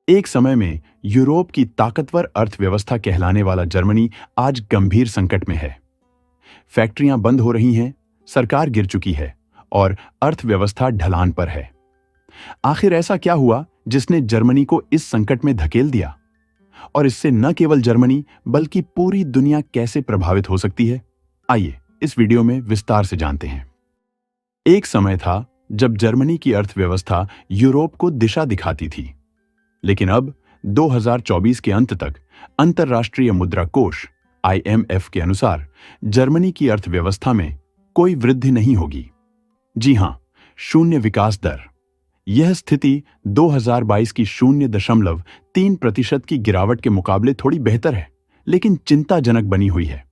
एक समय में यूरोप की ताकतवर अर्थव्यवस्था कहलाने वाला जर्मनी आज गंभीर संकट में है। फैक्ट्रियां बंद हो रही हैं, सरकार गिर चुकी है और अर्थव्यवस्था ढलान पर है। आखिर ऐसा क्या हुआ जिसने जर्मनी को इस संकट में धकेल दिया? और इससे न केवल जर्मनी बल्कि पूरी दुनिया कैसे प्रभावित हो सकती है? आइए इस वीडियो में विस्तार से जानते हैं। एक समय था जब जर्मनी की अर्थव्यवस्था यूरोप को दिशा दिखाती थी, लेकिन अब 2024 के अंत तक अंतर्राष्ट्रीय मुद्रा कोष IMF के अनुसार जर्मनी की अर्थव्यवस्था में कोई वृद्धि नहीं होगी। जी हां, शून्य विकास दर। यह स्थिति 2022 की 0.3% की गिरावट के मुकाबले थोड़ी बेहतर है, लेकिन चिंताजनक बनी हुई है।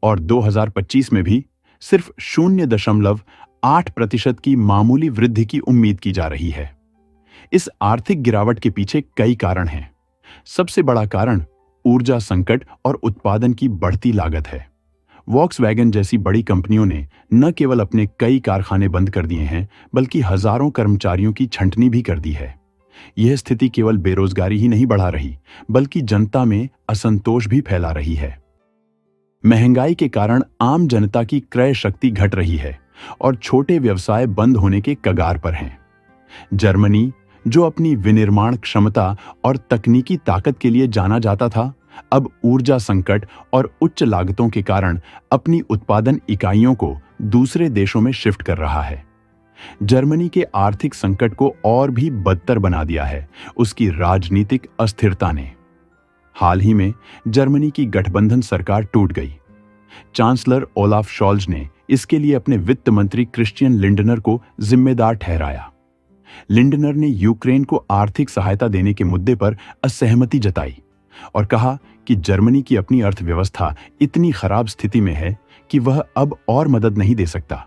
और 2025 में भी सिर्फ 0.8% की मामूली वृद्धि की उम्मीद की जा रही है। इस आर्थिक गिरावट के पीछे कई कारण हैं। सबसे बड़ा कारण ऊर्जा संकट और उत्पादन की बढ़ती लागत है। वॉक्सवैगन जैसी बड़ी कंपनियों ने न केवल अपने कई कारखाने बंद कर दिए हैं, बल्कि हजारों कर्मचारियों की छंटनी भी कर दी है। यह स्थिति केवल बेरोजगारी ही नहीं बढ़ा रही, बल्कि जनता में असंतोष भी फैला रही है। महंगाई के कारण आम जनता की क्रय शक्ति घट रही है और छोटे व्यवसाय बंद होने के कगार पर हैं। जर्मनी, जो अपनी विनिर्माण क्षमता और तकनीकी ताकत के लिए जाना जाता था, अब ऊर्जा संकट और उच्च लागतों के कारण अपनी उत्पादन इकाइयों को दूसरे देशों में शिफ्ट कर रहा है। जर्मनी के आर्थिक संकट को और भी बदतर बना दिया है उसकी राजनीतिक अस्थिरता ने। हाल ही में जर्मनी की गठबंधन सरकार टूट गई। चांसलर ओलाफ शॉल्ज ने इसके लिए अपने वित्त मंत्री क्रिश्चियन लिंडनर को जिम्मेदार ठहराया। लिंडनर ने यूक्रेन को आर्थिक सहायता देने के मुद्दे पर असहमति जताई और कहा कि जर्मनी की अपनी अर्थव्यवस्था इतनी खराब स्थिति में है कि वह अब और मदद नहीं दे सकता।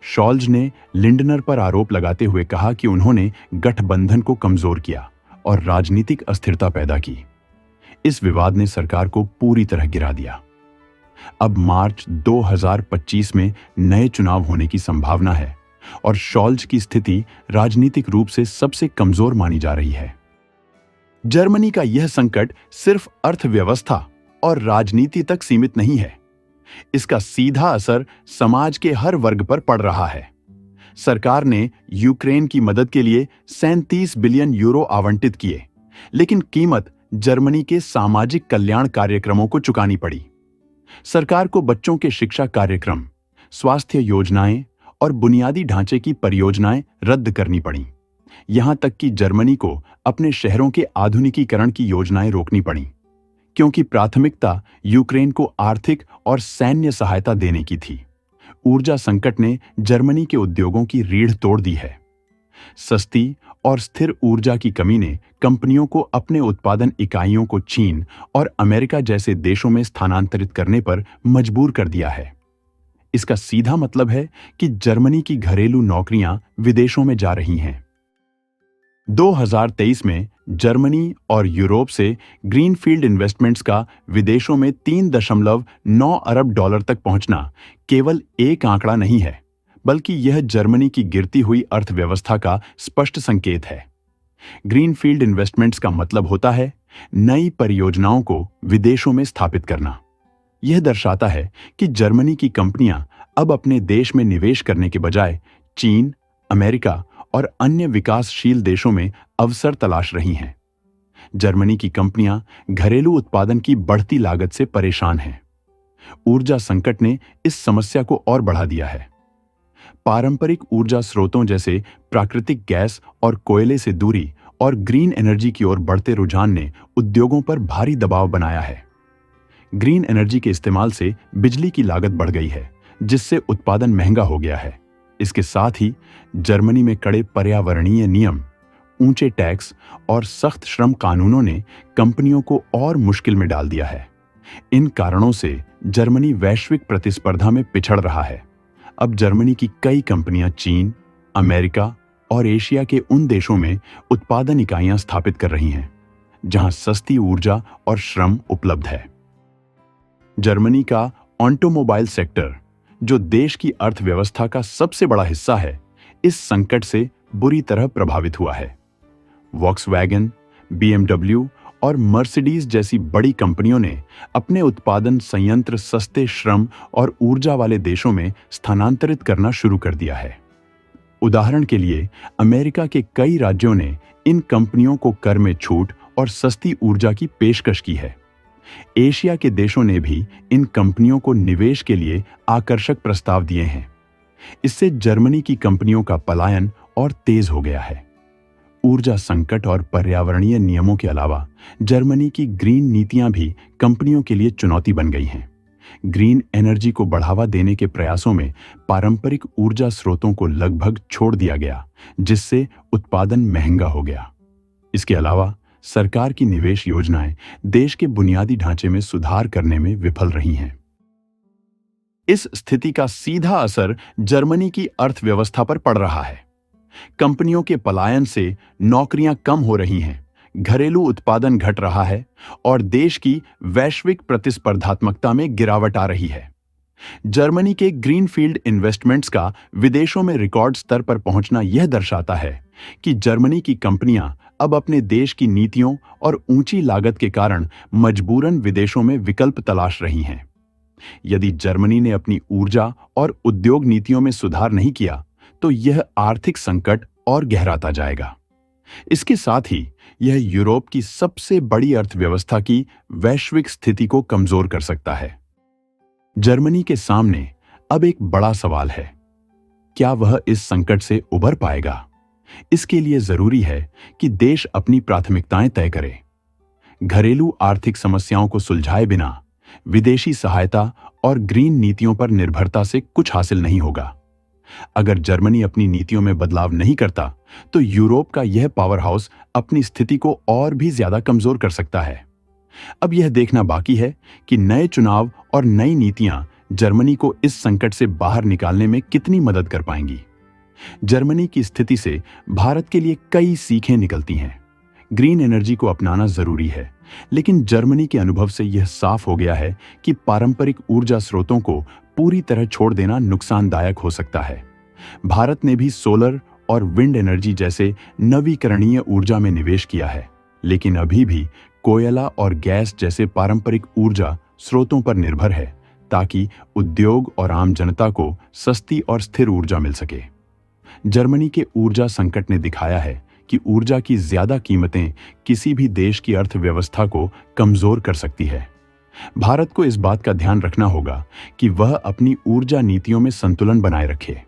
शॉल्ज ने लिंडनर पर आरोप लगाते हुए कहा कि उन्होंने गठबंधन को कमजोर किया और राजनीतिक अस्थिरता पैदा की। इस विवाद ने सरकार को पूरी तरह गिरा दिया। अब मार्च 2025 में नए चुनाव होने की संभावना है और शॉल्ज की स्थिति राजनीतिक रूप से सबसे कमजोर मानी जा रही है। जर्मनी का यह संकट सिर्फ अर्थव्यवस्था और राजनीति तक सीमित नहीं है। इसका सीधा असर समाज के हर वर्ग पर पड़ रहा है। सरकार ने यूक्रेन की मदद के लिए 37 बिलियन यूरो आवंटित किए, लेकिन कीमत जर्मनी के सामाजिक कल्याण कार्यक्रमों को चुकानी पड़ी। सरकार को बच्चों के शिक्षा कार्यक्रम, स्वास्थ्य योजनाएं और बुनियादी ढांचे की परियोजनाएं रद्द करनी पड़ीं। यहां तक कि जर्मनी को अपने शहरों के आधुनिकीकरण की योजनाएं रोकनी पड़ीं, क्योंकि प्राथमिकता यूक्रेन को आर्थिक और सैन्य सहायता देने की थी। ऊर्जा संकट ने जर्मनी के उद्योगों की रीढ़ तोड़ दी है। सस्ती और स्थिर ऊर्जा की कमी ने कंपनियों को अपने उत्पादन इकाइयों को चीन और अमेरिका जैसे देशों में स्थानांतरित करने पर मजबूर कर दिया है। इसका सीधा मतलब है कि जर्मनी की घरेलू नौकरियां विदेशों में जा रही हैं। 2023 में जर्मनी और यूरोप से ग्रीनफील्ड इन्वेस्टमेंट्स का विदेशों में 3.9 अरब डॉलर तक पहुंचना केवल एक आंकड़ा नहीं है, बल्कि यह जर्मनी की गिरती हुई अर्थव्यवस्था का स्पष्ट संकेत है। ग्रीनफील्ड इन्वेस्टमेंट्स का मतलब होता है नई परियोजनाओं को विदेशों में स्थापित करना। यह दर्शाता है कि जर्मनी की कंपनियां अब अपने देश में निवेश करने के बजाय चीन, अमेरिका और अन्य विकासशील देशों में अवसर तलाश रही हैं। जर्मनी की कंपनियां घरेलू उत्पादन की बढ़ती लागत से परेशान हैं। ऊर्जा संकट ने इस समस्या को और बढ़ा दिया है। पारंपरिक ऊर्जा स्रोतों जैसे प्राकृतिक गैस और कोयले से दूरी और ग्रीन एनर्जी की ओर बढ़ते रुझान ने उद्योगों पर भारी दबाव बनाया है। ग्रीन एनर्जी के इस्तेमाल से बिजली की लागत बढ़ गई है, जिससे उत्पादन महंगा हो गया है। इसके साथ ही जर्मनी में कड़े पर्यावरणीय नियम, ऊंचे टैक्स और सख्त श्रम कानूनों ने कंपनियों को और मुश्किल में डाल दिया है। इन कारणों से जर्मनी वैश्विक प्रतिस्पर्धा में पिछड़ रहा है। अब जर्मनी की कई कंपनियां चीन, अमेरिका और एशिया के उन देशों में उत्पादन इकाइयां स्थापित कर रही हैं, जहां सस्ती ऊर्जा और श्रम उपलब्ध है। जर्मनी का ऑटोमोबाइल सेक्टर, जो देश की अर्थव्यवस्था का सबसे बड़ा हिस्सा है, इस संकट से बुरी तरह प्रभावित हुआ है। वॉक्सवैगन, BMW और मर्सिडीज जैसी बड़ी कंपनियों ने अपने उत्पादन संयंत्र सस्ते श्रम और ऊर्जा वाले देशों में स्थानांतरित करना शुरू कर दिया है। उदाहरण के लिए, अमेरिका के कई राज्यों ने इन कंपनियों को कर में छूट और सस्ती ऊर्जा की पेशकश की है। एशिया के देशों ने भी इन कंपनियों को निवेश के लिए आकर्षक प्रस्ताव दिए हैं। इससे जर्मनी की कंपनियों का पलायन और तेज हो गया है। ऊर्जा संकट और पर्यावरणीय नियमों के अलावा जर्मनी की ग्रीन नीतियां भी कंपनियों के लिए चुनौती बन गई हैं। ग्रीन एनर्जी को बढ़ावा देने के प्रयासों में पारंपरिक ऊर्जा स्रोतों को लगभग छोड़ दिया गया, जिससे उत्पादन महंगा हो गया। इसके अलावा सरकार की निवेश योजनाएं देश के बुनियादी ढांचे में सुधार करने में विफल रही हैं। इस स्थिति का सीधा असर जर्मनी की अर्थव्यवस्था पर पड़ रहा है। कंपनियों के पलायन से नौकरियां कम हो रही हैं, घरेलू उत्पादन घट रहा है और देश की वैश्विक प्रतिस्पर्धात्मकता में गिरावट आ रही है। जर्मनी के ग्रीनफील्ड इन्वेस्टमेंट्स का विदेशों में रिकॉर्ड स्तर पर पहुंचना यह दर्शाता है कि जर्मनी की कंपनियां अब अपने देश की नीतियों और ऊंची लागत के कारण मजबूरन विदेशों में विकल्प तलाश रही हैं। यदि जर्मनी ने अपनी ऊर्जा और उद्योग नीतियों में सुधार नहीं किया, तो यह आर्थिक संकट और गहराता जाएगा। इसके साथ ही यह यूरोप की सबसे बड़ी अर्थव्यवस्था की वैश्विक स्थिति को कमजोर कर सकता है। जर्मनी के सामने अब एक बड़ा सवाल है, क्या वह इस संकट से उबर पाएगा? इसके लिए जरूरी है कि देश अपनी प्राथमिकताएं तय करे। घरेलू आर्थिक समस्याओं को सुलझाए बिना विदेशी सहायता और ग्रीन नीतियों पर निर्भरता से कुछ हासिल नहीं होगा। अगर जर्मनी अपनी नीतियों में बदलाव नहीं करता, तो यूरोप का यह पावर हाउस अपनी स्थिति को और भी ज्यादा कमजोर कर सकता है। अब यह देखना बाकी है कि नए चुनाव और नई नीतियां जर्मनी को इस संकट से बाहर निकालने में कितनी मदद कर पाएंगी। जर्मनी की स्थिति से भारत के लिए कई सीखें निकलती हैं। ग्रीन एनर्जी को अपनाना जरूरी है, लेकिन जर्मनी के अनुभव से यह साफ हो गया है कि पारंपरिक ऊर्जा स्रोतों को पूरी तरह छोड़ देना नुकसानदायक हो सकता है। भारत ने भी सोलर और विंड एनर्जी जैसे नवीकरणीय ऊर्जा में निवेश किया है, लेकिन अभी भी कोयला और गैस जैसे पारंपरिक ऊर्जा स्रोतों पर निर्भर है, ताकि उद्योग और आम जनता को सस्ती और स्थिर ऊर्जा मिल सके। जर्मनी के ऊर्जा संकट ने दिखाया है कि ऊर्जा की ज्यादा कीमतें किसी भी देश की अर्थव्यवस्था को कमजोर कर सकती है। भारत को इस बात का ध्यान रखना होगा कि वह अपनी ऊर्जा नीतियों में संतुलन बनाए रखे।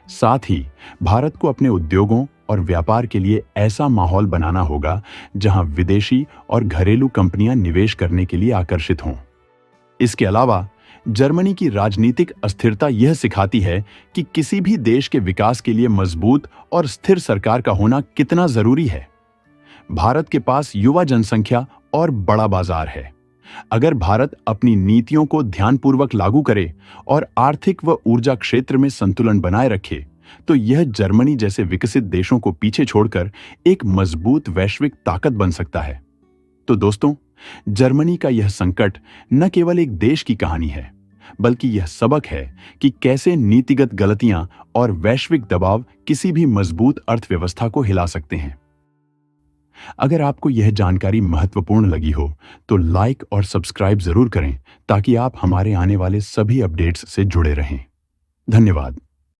साथ ही भारत को अपने उद्योगों और व्यापार के लिए ऐसा माहौल बनाना होगा जहां विदेशी और घरेलू कंपनियां निवेश करने के लिए आकर्षित हों। इसके अलावा जर्मनी की राजनीतिक अस्थिरता यह सिखाती है कि किसी भी देश के विकास के लिए मजबूत और स्थिर सरकार का होना कितना जरूरी है। भारत के पास युवा जनसंख्या और बड़ा बाजार है। अगर भारत अपनी नीतियों को ध्यानपूर्वक लागू करे और आर्थिक व ऊर्जा क्षेत्र में संतुलन बनाए रखे, तो यह जर्मनी जैसे विकसित देशों को पीछे छोड़कर एक मजबूत वैश्विक ताकत बन सकता है। तो दोस्तों, जर्मनी का यह संकट न केवल एक देश की कहानी है, बल्कि यह सबक है कि कैसे नीतिगत गलतियां और वैश्विक दबाव किसी भी मजबूत अर्थव्यवस्था को हिला सकते हैं। अगर आपको यह जानकारी महत्वपूर्ण लगी हो, तो लाइक और सब्सक्राइब जरूर करें, ताकि आप हमारे आने वाले सभी अपडेट्स से जुड़े रहें। धन्यवाद।